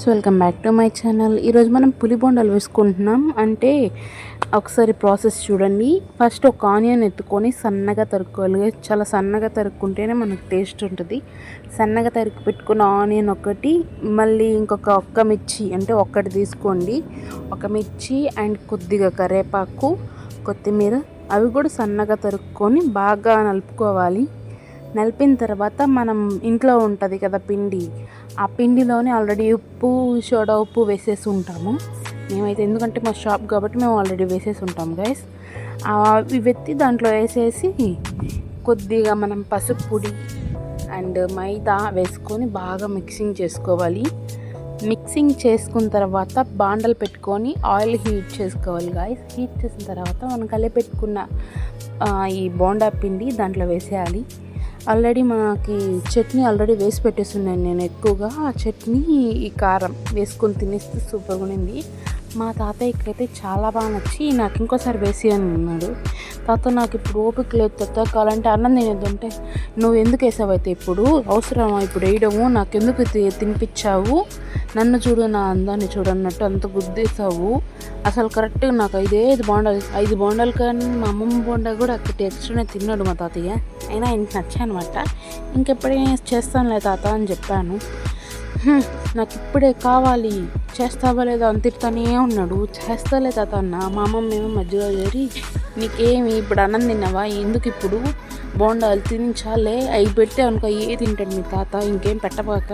Welcome back to my channel. ఈరోజు మనం పులి బొండాలు వేసుకుంటున్నాం. అంటే ఒకసారి ప్రాసెస్ చూడండి. ఫస్ట్ ఒక ఆనియన్ ఎత్తుకొని సన్నగా తరుక్కోవాలి. చాలా సన్నగా తరుక్కుంటేనే మనకు టేస్ట్ ఉంటుంది. సన్నగా తరుక్కు పెట్టుకున్న ఆనియన్ ఒకటి, మళ్ళీ ఒక్క మిర్చి అంటే ఒక్కటి తీసుకోండి. ఒక మిర్చి అండ్ కొద్దిగా కరివేపాకు, కొత్తిమీర అవి కూడా సన్నగా తరుక్కొని బాగా నలుపుకోవాలి. నలిపిన తర్వాత మనం ఇంట్లో ఉంటుంది కదా పిండి, ఆ పిండిలోనే ఆల్రెడీ ఉప్పు, సోడా ఉప్పు వేసేసి ఉంటాము. మేమైతే ఎందుకంటే మా షాప్ కాబట్టి మేము ఆల్రెడీ వేసేసి ఉంటాం గైస్. ఇవి ఎత్తి దాంట్లో వేసేసి కొద్దిగా మనం పసుపు పొడి అండ్ మైదా వేసుకొని బాగా మిక్సింగ్ చేసుకోవాలి. మిక్సింగ్ చేసుకున్న తర్వాత బాండలు పెట్టుకొని ఆయిల్ హీట్ చేసుకోవాలి గాయస్. హీట్ చేసిన తర్వాత మనం కలిపెట్టుకున్న ఈ బోండా పిండి దాంట్లో వేసేయాలి. ఆల్రెడీ మనకి చట్నీ ఆల్రెడీ వేసి పెట్టేస్తున్నాను నేను. ఎక్కువగా ఆ చట్నీ ఈ కారం వేసుకొని తినేస్తే సూపర్గా ఉండింది. మా తాతయ్యకైతే చాలా బాగా నచ్చి నాకు ఇంకోసారి వేసి అని అన్నాడు. తాత నాకు ఇప్పుడు ఓపిక లేదు తాత, కావాలంటే అన్నం తినేద్దంటే, నువ్వు ఎందుకు వేసావైతే ఇప్పుడు అవసరమా ఇప్పుడు వేయడము, నాకెందుకు తినిపించావు, నన్ను చూడు నా అందాన్ని చూడన్నట్టు అంత గుద్దేసావు, అసలు కరెక్ట్గా నాకు ఐదు బోండాలు కానీ మా అమ్మమ్మ బోండా కూడా అక్కడి ఎక్స్ట్రానే తిన్నాడు మా తాతయ్య. అయినా ఆయనకి నచ్చానమాట. ఇంకెప్పుడైనా చేస్తానులే తాత అని చెప్పాను. నాకు ఇప్పుడే కావాలి, చేస్తావా లేదా అని తిప్పుతానే ఉన్నాడు. చేస్తాలే తాత అన్న. మా అమ్మమ్మ ఏమో మధ్యలో చేరి, నీకేమి ఇప్పుడు అన్నం తిన్నావా, ఎందుకు ఇప్పుడు బోండాలు తినించాలే, అవి పెడితే అనుకో ఏ తింటాడు మీ తాత, ఇంకేం పెట్టబాక,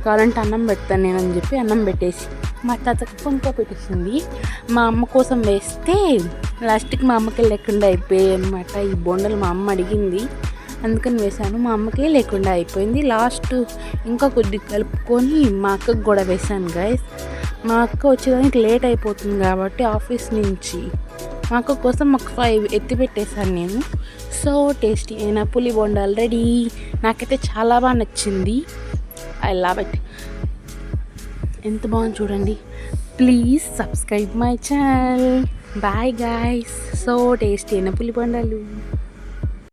కావాలంటే అన్నం పెడతాను నేను అని చెప్పి అన్నం పెట్టేసి మా తాతకి పొంక పెట్టేసింది. మా అమ్మ కోసం వేస్తే లాస్ట్కి మా అమ్మకి లేకుండా అయిపోయాయి అనమాట. ఈ బోండాలు మా అమ్మ అడిగింది, అందుకని వేశాను. మా అమ్మకే లేకుండా అయిపోయింది. లాస్ట్ ఇంకా కొద్దిగా కలుపుకొని మా అక్కకు కూడా వేశాను గైస్. మా అక్క వచ్చేదానికి లేట్ అయిపోతుంది కాబట్టి ఆఫీస్ నుంచి మా అక్క కోసం ఒక 5 ఎత్తి పెట్టేశాను నేను. సో టేస్టీ అయిన పులి బోండాలు రెడీ. నాకైతే చాలా బాగా నచ్చింది. I love it. ఎంత బాగుంది చూడండి. Please subscribe my channel. Bye guys. So tasty అయిన పులి బోండాలు.